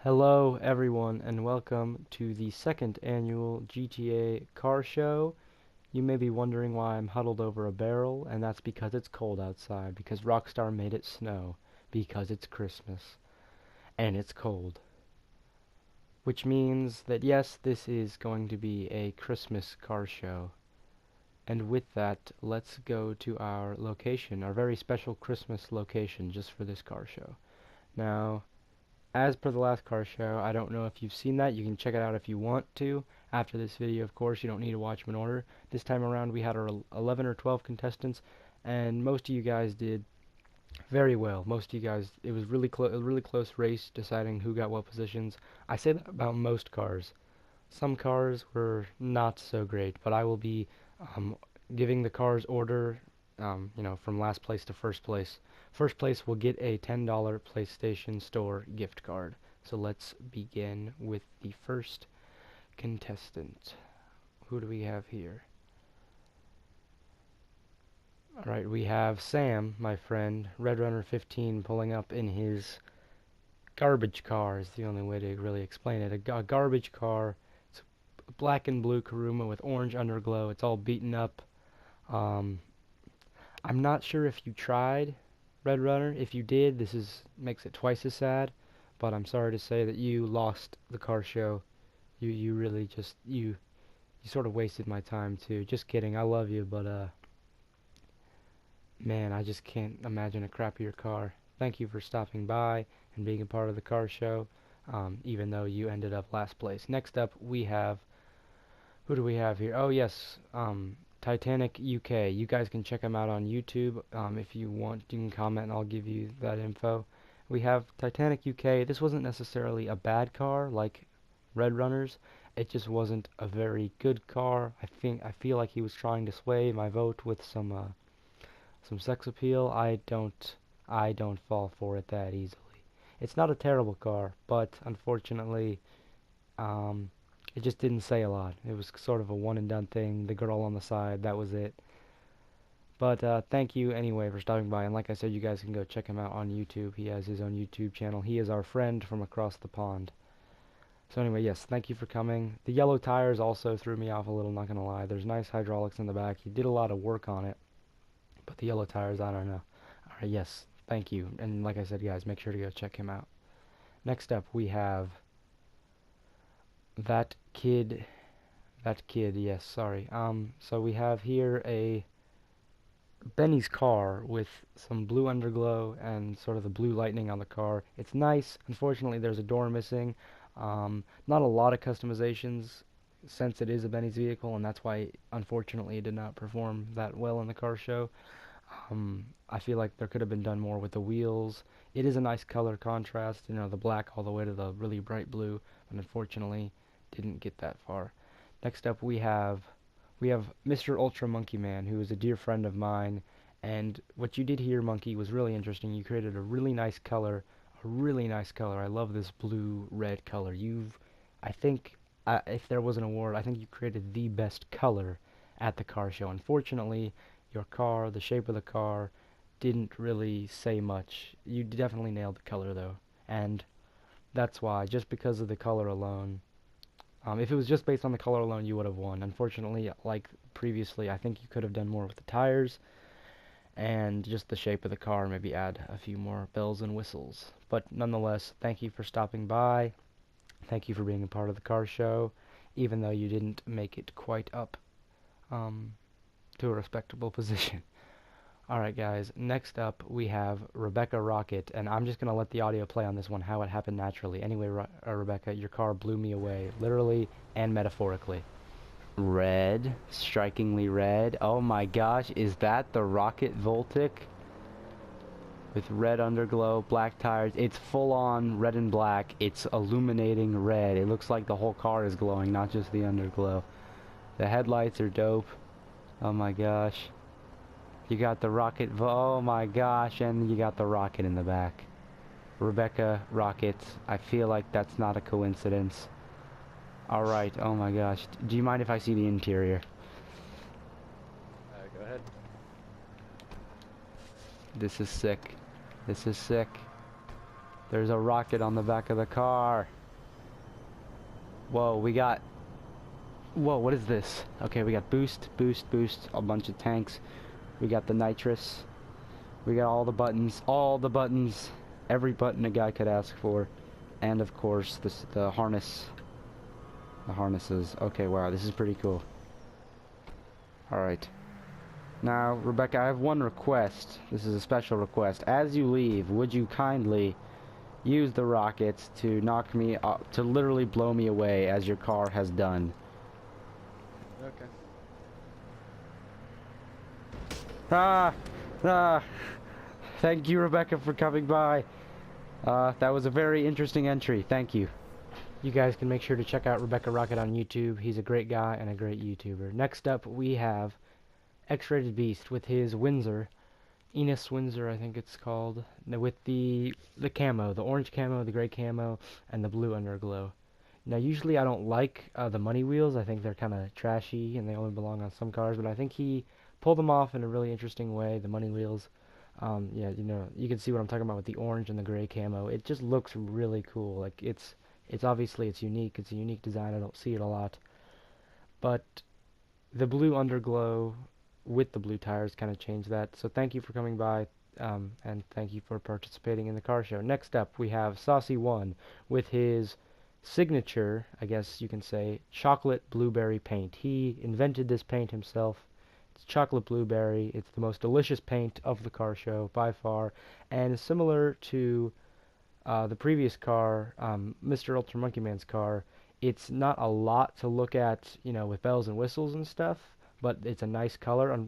Hello everyone and welcome to the second annual GTA car show. You may be wondering why I'm huddled over a barrel, and that's because it's cold outside, because Rockstar made it snow, because it's Christmas, and it's cold. Which means that yes, this is going to be a Christmas car show. And with that, let's go to our location, our very special Christmas location just for this car show. Now, as per the last car show, I don't know if you've seen that. You can check it out if you want to. After this video, of course, you don't need to watch them in order. This time around, we had our 11 or 12 contestants, and most of you guys did very well. Most of you guys, it was a really close race deciding who got what positions. I say that about most cars. Some cars were not so great, but I will be um, giving the cars order, from last place to first place. First place will get a $10 PlayStation Store gift card. So let's begin with the first contestant. Who do we have here? Alright, we have Sam, my friend, Red Runner 15, pulling up in his garbage car, is the only way to really explain it. A garbage car. It's a black and blue Kuruma with orange underglow. It's all beaten up. Um, I'm not sure if you tried Red Runner. If you did, makes it twice as sad. But I'm sorry to say that you lost the car show. You really just you sort of wasted my time too. Just kidding. I love you, but man, I just can't imagine a crappier car. Thank you for stopping by and being a part of the car show. Even though you ended up last place. Next up, we have who do we have here? Oh yes, Titanic UK. You guys can check them out on YouTube. If you want, you can comment and I'll give you that info. We have Titanic UK. This wasn't necessarily a bad car like Red Runners. It just wasn't a very good car. I feel like he was trying to sway my vote with some sex appeal. I don't fall for it that easily. It's not a terrible car, but unfortunately, um, it just didn't say a lot. It was sort of a one and done thing. The girl on the side, that was it. But thank you anyway for stopping by. And like I said, you guys can go check him out on YouTube. He has his own YouTube channel. He is our friend from across the pond. So anyway, yes, thank you for coming. The yellow tires also threw me off a little, not gonna lie. There's nice hydraulics in the back. He did a lot of work on it. But the yellow tires, I don't know. Alright, yes, thank you. And like I said, guys, make sure to go check him out. Next up, we have that kid. That kid, yes, sorry. So we have here a Benny's car with some blue underglow and sort of the blue lightning on the car. It's nice. Unfortunately, there's a door missing. Not a lot of customizations since it is a Benny's vehicle, and that's why, unfortunately, it did not perform that well in the car show. I feel like there could have been done more with the wheels. It is a nice color contrast, the black all the way to the really bright blue, but unfortunately, didn't get that far. Next up, we have Mr. Ultra Monkey Man, who is a dear friend of mine, and what you did here, Monkey, was really interesting. You created a really nice color, a really nice color. I love this blue-red color. I think, if there was an award, I think you created the best color at the car show. Unfortunately, your car, the shape of the car, didn't really say much. You definitely nailed the color, though, and that's why, just because of the color alone. If it was just based on the color alone, you would have won. Unfortunately, like previously, I think you could have done more with the tires and just the shape of the car, maybe add a few more bells and whistles. But nonetheless, thank you for stopping by. Thank you for being a part of the car show, even though you didn't make it quite up to a respectable position. Alright guys, next up we have Rebecca Rocket, and I'm just going to let the audio play on this one, how it happened naturally. Anyway, Rebecca, your car blew me away, literally and metaphorically. Red, strikingly red. Oh my gosh, is that the Rocket Voltic? With red underglow, black tires. It's full on red and black. It's illuminating red. It looks like the whole car is glowing, not just the underglow. The headlights are dope. Oh my gosh. You got the rocket, oh my gosh, and you got the rocket in the back. Rebecca Rocket, I feel like that's not a coincidence. Alright, oh my gosh. Do you mind if I see the interior? Go ahead. This is sick. This is sick. There's a rocket on the back of the car. Whoa, we got... Whoa, what is this? Okay, we got boost, boost, boost, a bunch of tanks. We got the nitrous. We got all the buttons, every button a guy could ask for. And of course, the harness. The harnesses. Okay, wow, this is pretty cool. Alright. Now, Rebecca, I have one request. This is a special request. As you leave, would you kindly use the rockets to knock me up, to literally blow me away as your car has done? Okay. Ah! Ah! Thank you, Rebecca, for coming by. That was a very interesting entry. Thank you. You guys can make sure to check out Rebecca Rocket on YouTube. He's a great guy and a great YouTuber. Next up, we have X-Rated Beast with his Windsor. Enos Windsor, I think it's called. With the camo, the orange camo, the gray camo, and the blue underglow. Now, usually I don't like the money wheels. I think they're kind of trashy and they only belong on some cars. But I think he pulled them off in a really interesting way, the money wheels. Yeah, you know, you can see what I'm talking about with the orange and the gray camo. It just looks really cool. Like, it's obviously it's unique. It's a unique design. I don't see it a lot. But the blue underglow with the blue tires kind of changed that. So thank you for coming by, and thank you for participating in the car show. Next up, we have Saucy1 with his signature, I guess you can say, chocolate blueberry paint. He invented this paint himself. It's chocolate blueberry. It's the most delicious paint of the car show by far, and similar to the previous car, Mr. Ultra Monkey Man's car. It's not a lot to look at, you know, with bells and whistles and stuff, but it's a nice color.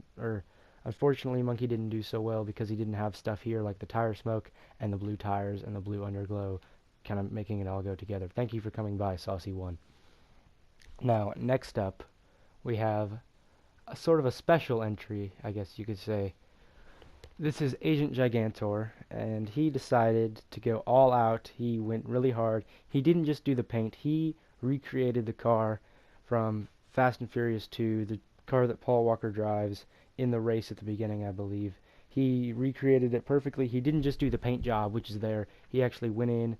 Unfortunately, Monkey didn't do so well because he didn't have stuff here like the tire smoke and the blue tires and the blue underglow, kind of making it all go together. Thank you for coming by, Saucy1. Now, next up, we have a sort of a special entry, I guess you could say. This is Agent Gigantor, and he decided to go all out. He went really hard. He didn't just do the paint, he recreated the car from Fast and Furious 2, the car that Paul Walker drives in the race at the beginning, I believe. He recreated it perfectly. He didn't just do the paint job, which is there. He actually went in,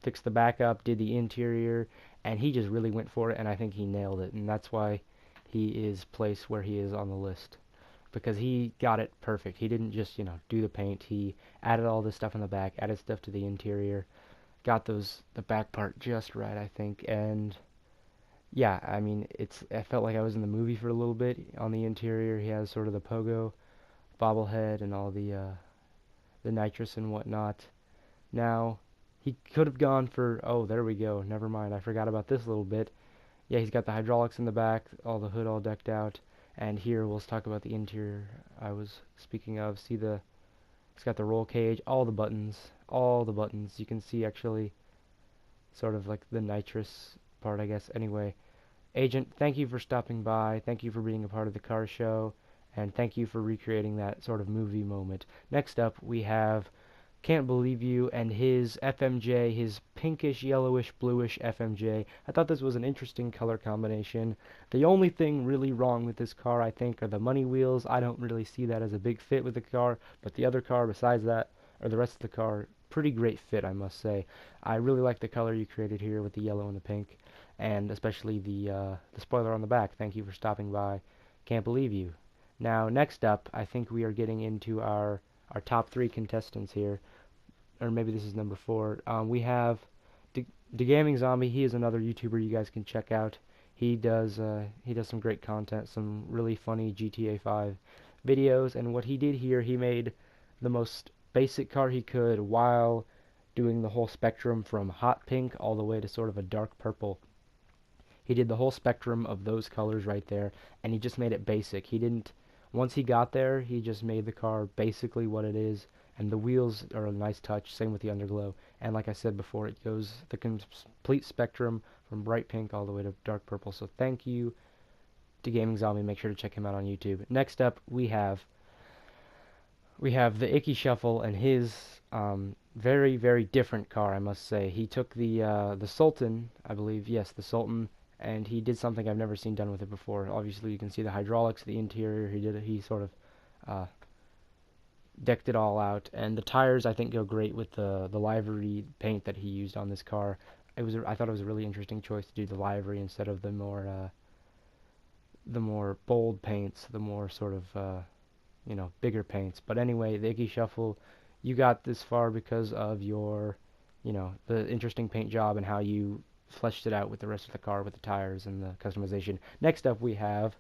fixed the back up, did the interior, and he just really went for it, and I think he nailed it, and that's why he is placed where he is on the list. Because he got it perfect. He didn't just, you know, do the paint. He added all this stuff in the back, added stuff to the interior, got the back part just right, I think. And yeah, I mean, I felt like I was in the movie for a little bit. On the interior, he has sort of the pogo bobblehead and all the nitrous and whatnot. Now, he could have gone for, oh, there we go. Never mind. I forgot about this little bit. Yeah, he's got the hydraulics in the back, all the hood all decked out. And here we'll talk about the interior I was speaking of. See it's got the roll cage, all the buttons. You can see actually sort of like the nitrous part, I guess. Anyway, Agent, thank you for stopping by. Thank you for being a part of the car show. And thank you for recreating that sort of movie moment. Next up, we have Can't Believe You and his FMJ, his pinkish, yellowish, bluish FMJ. I thought this was an interesting color combination. The only thing really wrong with this car, I think, are the money wheels. I don't really see that as a big fit with the car, but the other car besides that, or the rest of the car, pretty great fit, I must say. I really like the color you created here with the yellow and the pink, and especially the spoiler on the back. Thank you for stopping by. Can't Believe You. Now, next up, I think we are getting into our top 3 contestants here. Or maybe this is number 4. We have the Gaming Zombie. He is another YouTuber you guys can check out. He does some great content, some really funny GTA 5 videos, and what he did here, he made the most basic car he could while doing the whole spectrum from hot pink all the way to sort of a dark purple. He did the whole spectrum of those colors right there, and he just made it basic. He didn't, once he got there, he just made the car basically what it is. And the wheels are a nice touch, same with the underglow. And like I said before, it goes the complete spectrum from bright pink all the way to dark purple. So thank you to Gaming Zombie. Make sure to check him out on YouTube. Next up, we have the Icky Shuffle and his very, very different car, I must say. He took the Sultan, I believe, yes, the Sultan, and he did something I've never seen done with it before. Obviously, you can see the hydraulics, the interior. He sort of decked it all out, and the tires I think go great with the livery paint that he used on this car. I thought it was a really interesting choice to do the livery instead of the more bold paints, the more sort of bigger paints. But anyway, the Icky Shuffle, you got this far because of your, the interesting paint job and how you fleshed it out with the rest of the car with the tires and the customization. Next up we have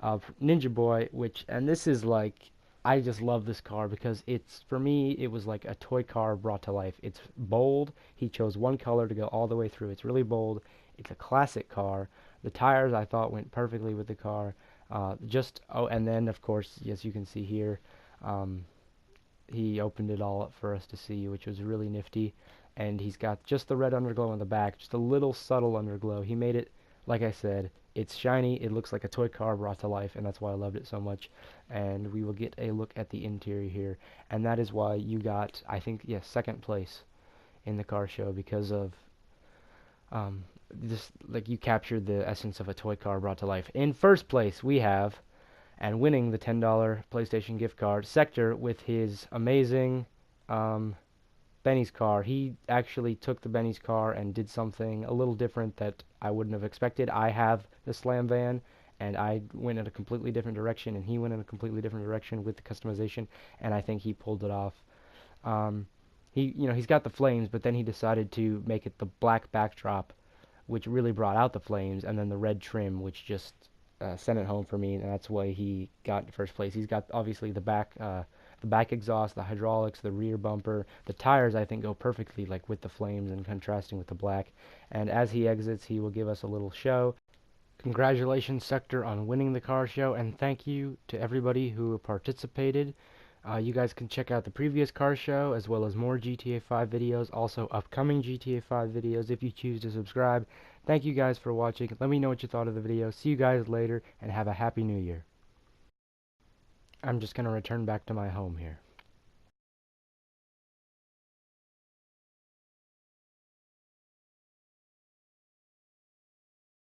Ninja Boy, and this is like, I just love this car because for me, it was like a toy car brought to life. It's bold. He chose one color to go all the way through. It's really bold. It's a classic car. The tires I thought went perfectly with the car. And then of course, as you can see here, um, he opened it all up for us to see, which was really nifty. And he's got just the red underglow on the back, just a little subtle underglow. He made it, like I said, it's shiny. It looks like a toy car brought to life, and that's why I loved it so much. And we will get a look at the interior here, and that is why you got, I think, yes, second place in the car show because of this, like you captured the essence of a toy car brought to life. In first place, we have, and winning the $10 PlayStation gift card, Sector with his amazing um, Benny's car. He actually took the Benny's car and did something a little different that I wouldn't have expected. I have the Slam van, and I went in a completely different direction, and he went in a completely different direction with the customization, and I think he pulled it off. Um, he's got the flames, but then he decided to make it the black backdrop, which really brought out the flames, and then the red trim, which just sent it home for me, and that's why he got first place. He's got obviously the back exhaust, the hydraulics, the rear bumper, the tires. I think go perfectly like with the flames and contrasting with the black. And as he exits, he will give us a little show. Congratulations, Sector, on winning the car show, and thank you to everybody who participated. You guys can check out the previous car show as well as more GTA 5 videos, also upcoming GTA 5 videos if you choose to subscribe. Thank you guys for watching. Let me know what you thought of the video. See you guys later, and have a happy new year. I'm just going to return back to my home here.